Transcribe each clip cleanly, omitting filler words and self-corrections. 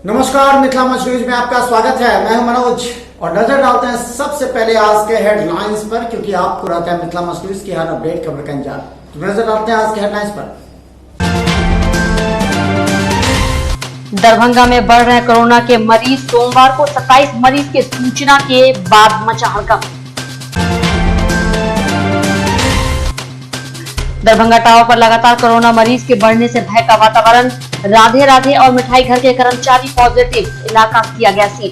नमस्कार, मिथिला मंच न्यूज में आपका स्वागत है। मैं हूं मनोज और नजर डालते हैं सबसे पहले आज के हेडलाइंस पर, क्योंकि आपको रहता है मिथिला मंच न्यूज की हर अपडेट खबर का इंतजार। तो नजर डालते हैं आज के हेडलाइंस पर। दरभंगा में बढ़ रहे कोरोना के मरीज, सोमवार को 27 मरीज के सूचना के बाद मचा हड़कंप। दरभंगा टावर पर लगातार कोरोना मरीज के बढ़ने से भय का वातावरण। राधे राधे और मिठाई घर के कर्मचारी पॉजिटिव, इलाका किया गया सील।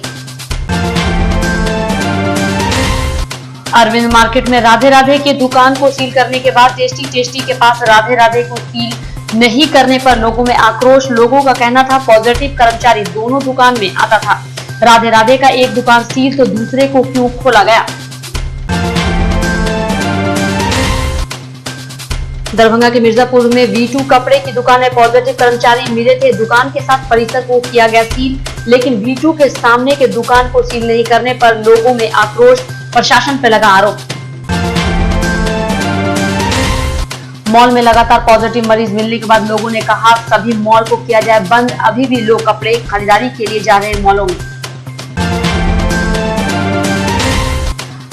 अरविंद मार्केट में राधे राधे की दुकान को सील करने के बाद टेस्टी के पास राधे राधे को सील नहीं करने पर लोगों में आक्रोश। लोगों का कहना था पॉजिटिव कर्मचारी दोनों दुकान में आता था, राधे राधे का एक दुकान सील तो दूसरे को क्यों खोला गया। दरभंगा के मिर्जापुर में V2 कपड़े की दुकान में पॉजिटिव कर्मचारी मिले थे। दुकान के साथ परिसर को किया गया सील, लेकिन V2 के सामने के दुकान को सील नहीं करने पर लोगों में आक्रोश, प्रशासन पर लगा आरोप। मॉल में लगातार पॉजिटिव मरीज मिलने के बाद लोगों ने कहा सभी मॉल को किया जाए बंद। अभी भी लोग कपड़े खरीदारी के लिए जा रहे हैं मॉलों में।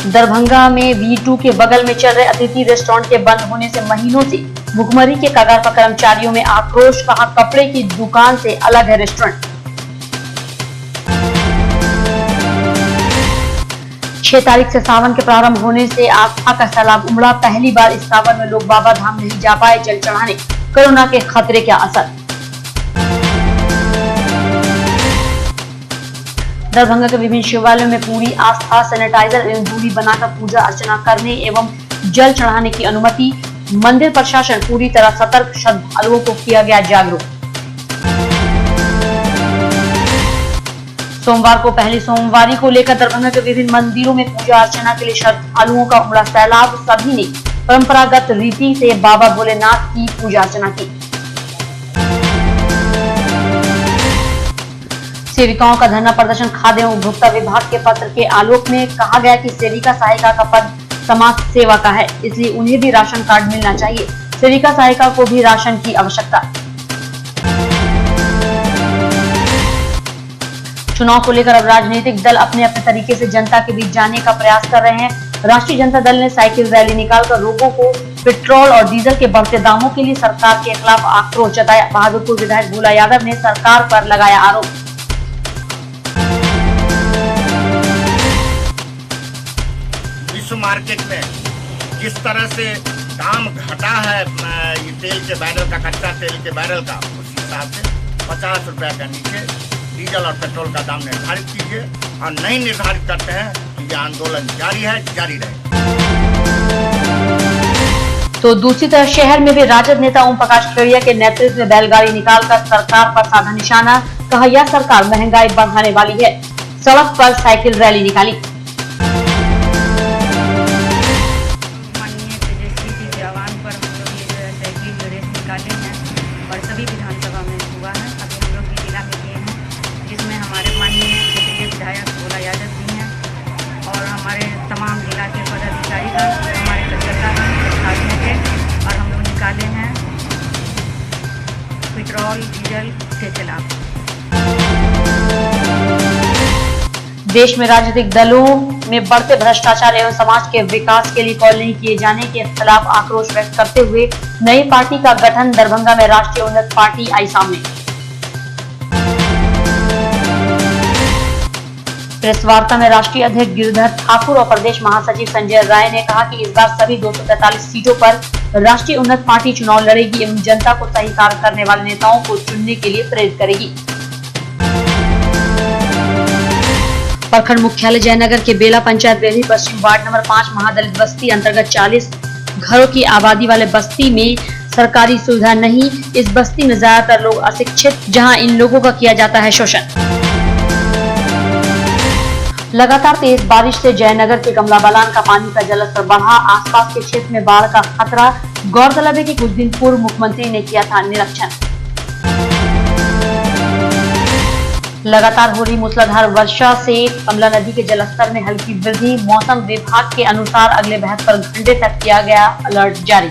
दरभंगा में V2 के बगल में चल रहे अतिथि रेस्टोरेंट के बंद होने से महीनों से भुखमरी के कगार पर कर्मचारियों में आक्रोश। कहा कपड़े की दुकान से अलग है रेस्टोरेंट। 6 तारीख से सावन के प्रारंभ होने से आस्था का सैलाब उमड़ा। पहली बार इस सावन में लोग बाबा धाम नहीं जा पाए जल चढ़ाने, कोरोना के खतरे का असर। दरभंगा के विभिन्न शिवालयों में पूरी आस्था, सैनिटाइजर एवं दूरी बनाकर पूजा अर्चना करने एवं जल चढ़ाने की अनुमति। मंदिर प्रशासन पूरी तरह सतर्क, श्रद्धालुओं को किया गया जागरूक। सोमवार को पहली सोमवारी को लेकर दरभंगा के विभिन्न मंदिरों में पूजा अर्चना के लिए श्रद्धालुओं का उमड़ा सैलाब। सभी ने परंपरागत रीति से बाबा भोलेनाथ की पूजा अर्चना की। सेविकाओं का धरना प्रदर्शन। खाद्य एवं उपभोक्ता विभाग के पत्र के आलोक में कहा गया कि सेविका सहायिका का पद समाज सेवा का है, इसलिए उन्हें भी राशन कार्ड मिलना चाहिए। सेविका सहायिका को भी राशन की आवश्यकता। चुनाव को लेकर अब राजनीतिक दल अपने अपने तरीके से जनता के बीच जाने का प्रयास कर रहे हैं। राष्ट्रीय जनता दल ने साइकिल रैली निकालकर लोगों को पेट्रोल और डीजल के बढ़ते दामों के लिए सरकार के खिलाफ आक्रोश जताया। बहादुरपुर विधायक भोला यादव ने सरकार पर लगाया आरोप। मार्केट में किस तरह से दाम घटा है ये तेल के बैरल का, कच्चा तेल के बैरल का, उस हिसाब से 50 रुपए का नीचे डीजल और पेट्रोल का दाम निर्धारित कीजिए और नहीं निर्धारित करते हैं तो ये आंदोलन जारी है, जारी रहे। तो दूसरी तरफ शहर में भी राजद नेता ओम प्रकाश खेड़िया के नेतृत्व में बैलगाड़ी निकालकर सरकार पर साधा निशाना। कहा यह सरकार महंगाई बढ़ाने वाली है। सड़क पर साइकिल रैली निकाली। और सभी विधानसभा में हुआ है। अभी हम लोग भी जिला में किए हैं, जिसमें हमारे माननीय क्षेत्र के विधायक भोला यादव जी हैं और हमारे तमाम जिला के पदाधिकारी हमारे कार्यकर्ता के, और हम लोग निकाले हैं पेट्रोल डीजल के खिलाफ। देश में राजनीतिक दलों में बढ़ते भ्रष्टाचार एवं समाज के विकास के लिए कॉल नहीं किए जाने के खिलाफ आक्रोश व्यक्त करते हुए नई पार्टी का गठन। दरभंगा में राष्ट्रीय उन्नत पार्टी आई सामने। प्रेस वार्ता में राष्ट्रीय अध्यक्ष गिरिधर ठाकुर और प्रदेश महासचिव संजय राय ने कहा कि इस बार सभी 243 सीटों पर राष्ट्रीय उन्नत पार्टी चुनाव लड़ेगी एवं जनता को सही कार्य करने वाले नेताओं को चुनने के लिए प्रेरित करेगी। प्रखंड मुख्यालय जयनगर के बेला पंचायत बेली पश्चिम वार्ड नंबर 5 महादलित बस्ती अंतर्गत 40 घरों की आबादी वाले बस्ती में सरकारी सुविधा नहीं। इस बस्ती में ज्यादातर लोग अशिक्षित, जहां इन लोगों का किया जाता है शोषण। लगातार तेज बारिश से जयनगर के कमला बलान का पानी का जलस्तर बढ़ा। आसपास के क्षेत्र में बाढ़ का खतरा। गौरतलब है कि कुछ दिन पूर्व मुख्यमंत्री ने किया था निरीक्षण। लगातार हो रही मूसलाधार वर्षा से कमला नदी के जलस्तर में हल्की वृद्धि। मौसम विभाग के अनुसार अगले 72 घंटे तक किया गया अलर्ट जारी।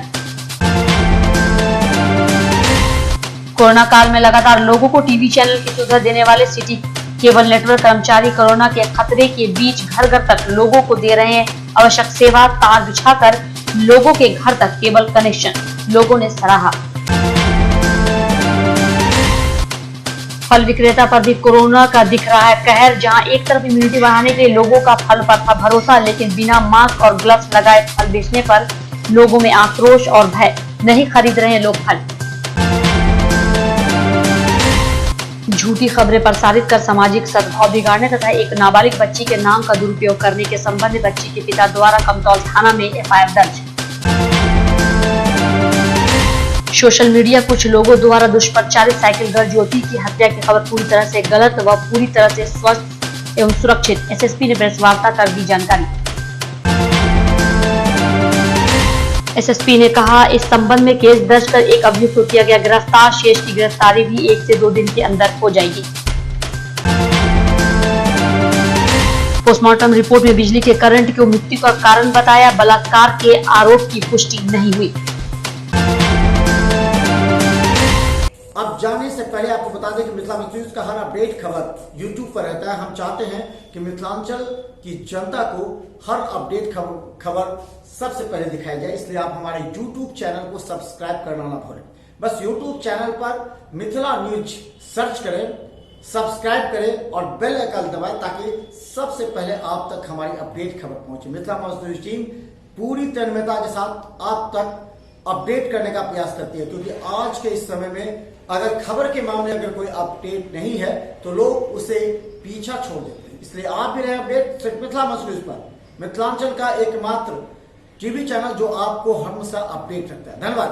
कोरोना काल में लगातार लोगों को टीवी चैनल की सुविधा देने वाले सिटी केबल नेटवर्क कर्मचारी कोरोना के खतरे के बीच घर घर तक लोगों को दे रहे हैं आवश्यक सेवा। तार बिछाकर लोगों के घर तक केबल कनेक्शन, लोगों ने सराहा। फल विक्रेता पर भी कोरोना का दिख रहा है कहर, जहां एक तरफ इम्यूनिटी बढ़ाने के लिए लोगों का फल पर था भरोसा, लेकिन बिना मास्क और ग्लव्स लगाए फल बेचने पर लोगों में आक्रोश और भय, नहीं खरीद रहे लोग फल। झूठी खबरें प्रसारित कर सामाजिक सद्भाव बिगाड़ने तथा एक नाबालिग बच्ची के नाम का दुरुपयोग करने के संबंध में बच्ची के पिता द्वारा कमतौल थाना में एफआईआर दर्ज। सोशल मीडिया कुछ लोगों द्वारा दुष्प्रचारित साइकिल गर्ल ज्योति की हत्या की खबर पूरी तरह से गलत व पूरी तरह से स्वस्थ एवं सुरक्षित। एसएसपी ने प्रेस वार्ता कर दी जानकारी। एसएसपी ने कहा, इस संबंध में केस दर्ज कर एक अभियुक्त को किया गया गिरफ्तार। शेष की गिरफ्तारी भी 1 से 2 दिन के अंदर हो जाएगी। पोस्टमार्टम रिपोर्ट में बिजली के करंट को मृत्यु का कारण बताया। बलात्कार के आरोप की पुष्टि नहीं हुई। अब जाने से पहले आपको बता दें कि मिथिलांचल न्यूज का हर अपडेट खबर यूट्यूब पर रहता है। हम चाहते हैं कि मिथिलांचल की जनता को हर अपडेट खबर सबसे पहले दिखाई जाए, इसलिए आप हमारे यूट्यूब चैनल को सब्सक्राइब करना ना भूलें। बस यूट्यूब चैनल पर मिथिला न्यूज सर्च करें, सब्सक्राइब करें और बेल आइकन दबाएं ताकि सबसे पहले आप तक हमारी अपडेट खबर पहुंचे। मिथिला न्यूज टीम पूरी तन्मयता के साथ आप तक अपडेट करने का प्रयास करती है, क्योंकि आज के इस समय में अगर खबर के मामले अगर कोई अपडेट नहीं है तो लोग उसे पीछा छोड़ देते हैं। इसलिए आप भी रहे अपडेट सिर्फ मिथिला न्यूज पर, मिथिलांचल का एकमात्र टीवी चैनल जो आपको हमेशा अपडेट रखता है। धन्यवाद।